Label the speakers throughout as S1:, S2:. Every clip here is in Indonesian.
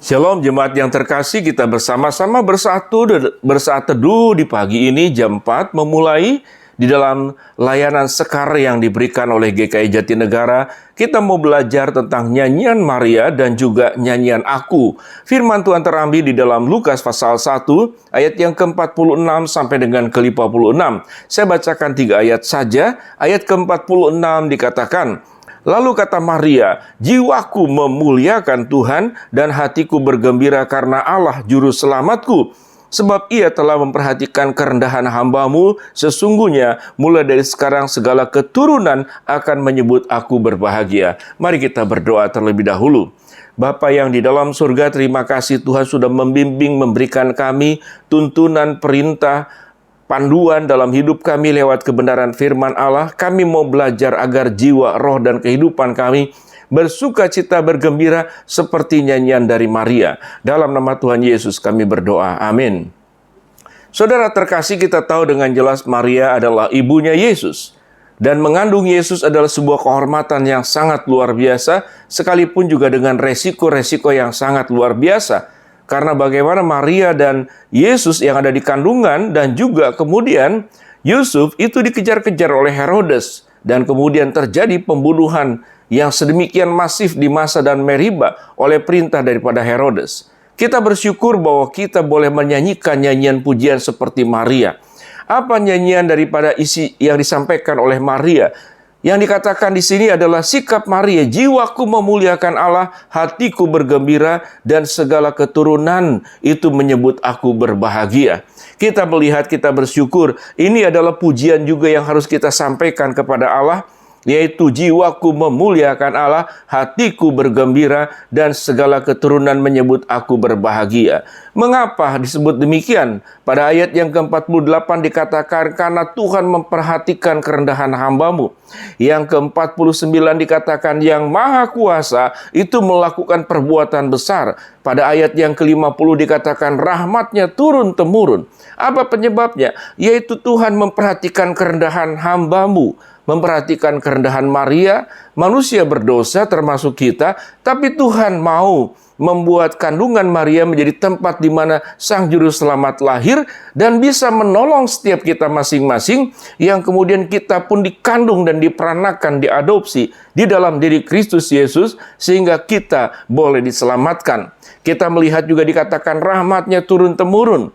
S1: Shalom jemaat yang terkasih, kita bersama-sama bersaat teduh di pagi ini jam 4 memulai di dalam layanan sekar yang diberikan oleh GKI Jatinegara. Kita mau belajar tentang nyanyian Maria dan juga nyanyian Aku. Firman Tuhan terambil di dalam Lukas pasal 1 ayat yang ke-46 sampai dengan ke-56. Saya bacakan 3 ayat saja. Ayat ke-46 dikatakan, lalu kata Maria, jiwaku memuliakan Tuhan dan hatiku bergembira karena Allah juru selamatku. Sebab ia telah memperhatikan kerendahan hamba-Mu, sesungguhnya mulai dari sekarang segala keturunan akan menyebut aku berbahagia. Mari kita berdoa terlebih dahulu. Bapa yang di dalam surga, terima kasih Tuhan sudah membimbing, memberikan kami tuntunan, perintah, panduan dalam hidup kami lewat kebenaran firman Allah. Kami mau belajar agar jiwa, roh, dan kehidupan kami bersuka cita, bergembira seperti nyanyian dari Maria. Dalam nama Tuhan Yesus kami berdoa. Amin. Saudara terkasih, kita tahu dengan jelas Maria adalah ibunya Yesus. Dan mengandung Yesus adalah sebuah kehormatan yang sangat luar biasa, sekalipun juga dengan resiko-resiko yang sangat luar biasa. Karena bagaimana Maria dan Yesus yang ada di kandungan dan juga kemudian Yusuf itu dikejar-kejar oleh Herodes. Dan kemudian terjadi pembunuhan yang sedemikian masif di masa dan Meriba oleh perintah daripada Herodes. Kita bersyukur bahwa kita boleh menyanyikan nyanyian pujian seperti Maria. Apa nyanyian daripada isi yang disampaikan oleh Maria? Yang dikatakan di sini adalah sikap Maria, jiwaku memuliakan Allah, hatiku bergembira, dan segala keturunan itu menyebut aku berbahagia. Kita melihat, kita bersyukur, ini adalah pujian juga yang harus kita sampaikan kepada Allah, yaitu jiwaku memuliakan Allah, hatiku bergembira, dan segala keturunan menyebut aku berbahagia. Mengapa disebut demikian? Pada ayat yang ke-48 dikatakan, karena Tuhan memperhatikan kerendahan hamba-Mu. Yang ke-49 dikatakan, yang maha kuasa itu melakukan perbuatan besar. Pada ayat yang ke-50 dikatakan, rahmat-Nya turun-temurun. Apa penyebabnya? Yaitu Tuhan memperhatikan kerendahan hamba-Mu. Memperhatikan kerendahan Maria, manusia berdosa termasuk kita, tapi Tuhan mau membuat kandungan Maria menjadi tempat di mana Sang Juru Selamat lahir dan bisa menolong setiap kita masing-masing yang kemudian kita pun dikandung dan diperanakan, diadopsi di dalam diri Kristus Yesus sehingga kita boleh diselamatkan. Kita melihat juga dikatakan rahmat-Nya turun-temurun,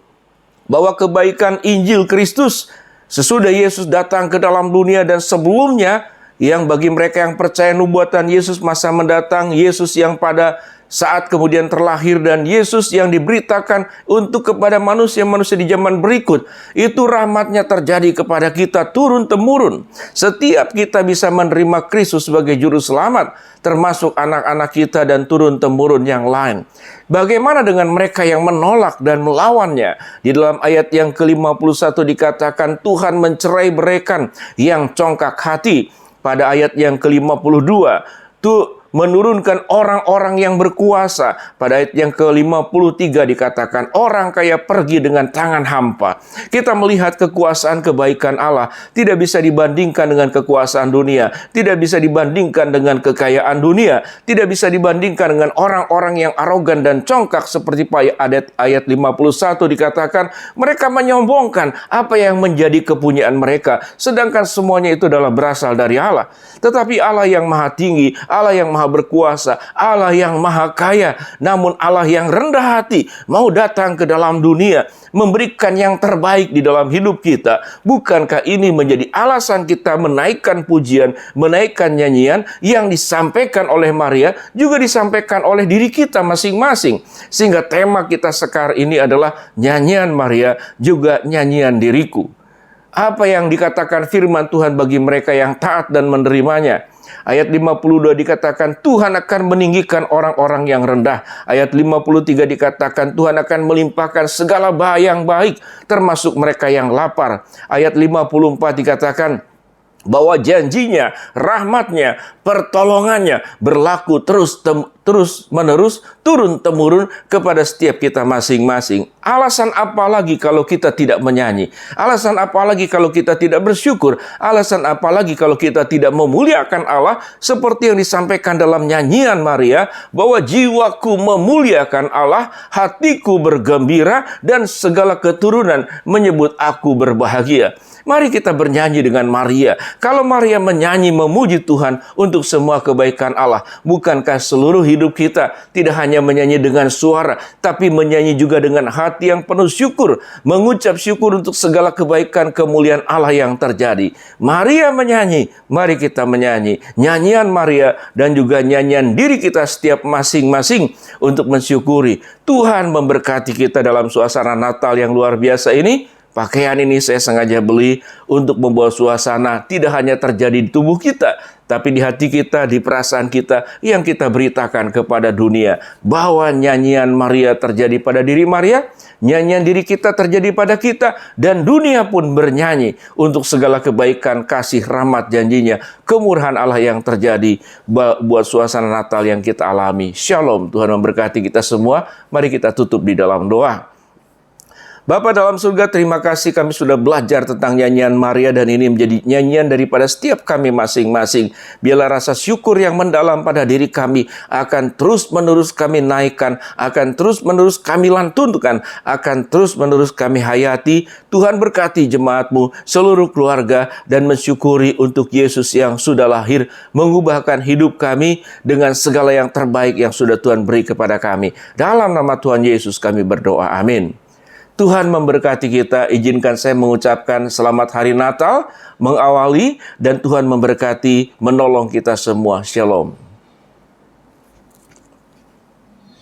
S1: bahwa kebaikan Injil Kristus sesudah Yesus datang ke dalam dunia dan sebelumnya, yang bagi mereka yang percaya nubuatan Yesus masa mendatang, Yesus yang pada saat kemudian terlahir dan Yesus yang diberitakan untuk kepada manusia-manusia di zaman berikut, itu rahmat-Nya terjadi kepada kita turun-temurun. Setiap kita bisa menerima Kristus sebagai juru selamat, termasuk anak-anak kita dan turun-temurun yang lain. Bagaimana dengan mereka yang menolak dan melawannya? Di dalam ayat yang ke-51 dikatakan Tuhan mencerai-beraikan yang congkak hati. Pada ayat yang ke-52, menurunkan orang-orang yang berkuasa. Pada ayat yang ke-53 dikatakan orang kaya pergi dengan tangan hampa. Kita melihat kekuasaan kebaikan Allah tidak bisa dibandingkan dengan kekuasaan dunia, tidak bisa dibandingkan dengan kekayaan dunia, tidak bisa dibandingkan dengan orang-orang yang arogan dan congkak seperti ayat 51 dikatakan mereka menyombongkan apa yang menjadi kepunyaan mereka, sedangkan semuanya itu adalah berasal dari Allah. Tetapi Allah yang maha tinggi, Allah yang maha berkuasa, Allah yang maha kaya, namun Allah yang rendah hati mau datang ke dalam dunia, memberikan yang terbaik di dalam hidup kita. Bukankah ini menjadi alasan kita menaikkan pujian, menaikkan nyanyian yang disampaikan oleh Maria, juga disampaikan oleh diri kita masing-masing. Sehingga tema kita sekar ini adalah nyanyian Maria, juga nyanyian diriku. Apa yang dikatakan firman Tuhan bagi mereka yang taat dan menerimanya? Ayat 52 dikatakan Tuhan akan meninggikan orang-orang yang rendah. Ayat 53 dikatakan Tuhan akan melimpahkan segala yang baik, termasuk mereka yang lapar. Ayat 54 dikatakan bahwa janjinya, rahmat-Nya, pertolongannya berlaku terus-menerus, turun-temurun kepada setiap kita masing-masing. Alasan apa lagi kalau kita tidak menyanyi? Alasan apa lagi kalau kita tidak bersyukur? Alasan apa lagi kalau kita tidak memuliakan Allah seperti yang disampaikan dalam nyanyian Maria, bahwa jiwaku memuliakan Allah, hatiku bergembira, dan segala keturunan menyebut aku berbahagia. Mari kita bernyanyi dengan Maria. Kalau Maria menyanyi memuji Tuhan untuk semua kebaikan Allah, bukankah seluruh hidup kita tidak hanya menyanyi dengan suara, tapi menyanyi juga dengan hati yang penuh syukur, mengucap syukur untuk segala kebaikan kemuliaan Allah yang terjadi. Maria menyanyi, mari kita menyanyi nyanyian Maria dan juga nyanyian diri kita setiap masing-masing untuk mensyukuri. Tuhan memberkati kita dalam suasana Natal yang luar biasa ini. Pakaian ini saya sengaja beli untuk membawa suasana tidak hanya terjadi di tubuh kita, tapi di hati kita, di perasaan kita yang kita beritakan kepada dunia. Bahwa nyanyian Maria terjadi pada diri Maria, nyanyian diri kita terjadi pada kita, dan dunia pun bernyanyi untuk segala kebaikan, kasih, rahmat, janjinya, kemurahan Allah yang terjadi buat suasana Natal yang kita alami. Shalom, Tuhan memberkati kita semua. Mari kita tutup di dalam doa. Bapa dalam surga, terima kasih kami sudah belajar tentang nyanyian Maria dan ini menjadi nyanyian daripada setiap kami masing-masing. Biarlah rasa syukur yang mendalam pada diri kami akan terus-menerus kami naikkan, akan terus-menerus kami lantunkan, akan terus-menerus kami hayati. Tuhan berkati jemaat-Mu, seluruh keluarga, dan mensyukuri untuk Yesus yang sudah lahir, mengubahkan hidup kami dengan segala yang terbaik yang sudah Tuhan beri kepada kami. Dalam nama Tuhan Yesus kami berdoa, amin. Tuhan memberkati kita. Izinkan saya mengucapkan selamat hari Natal, mengawali, dan Tuhan memberkati, menolong kita semua. Shalom.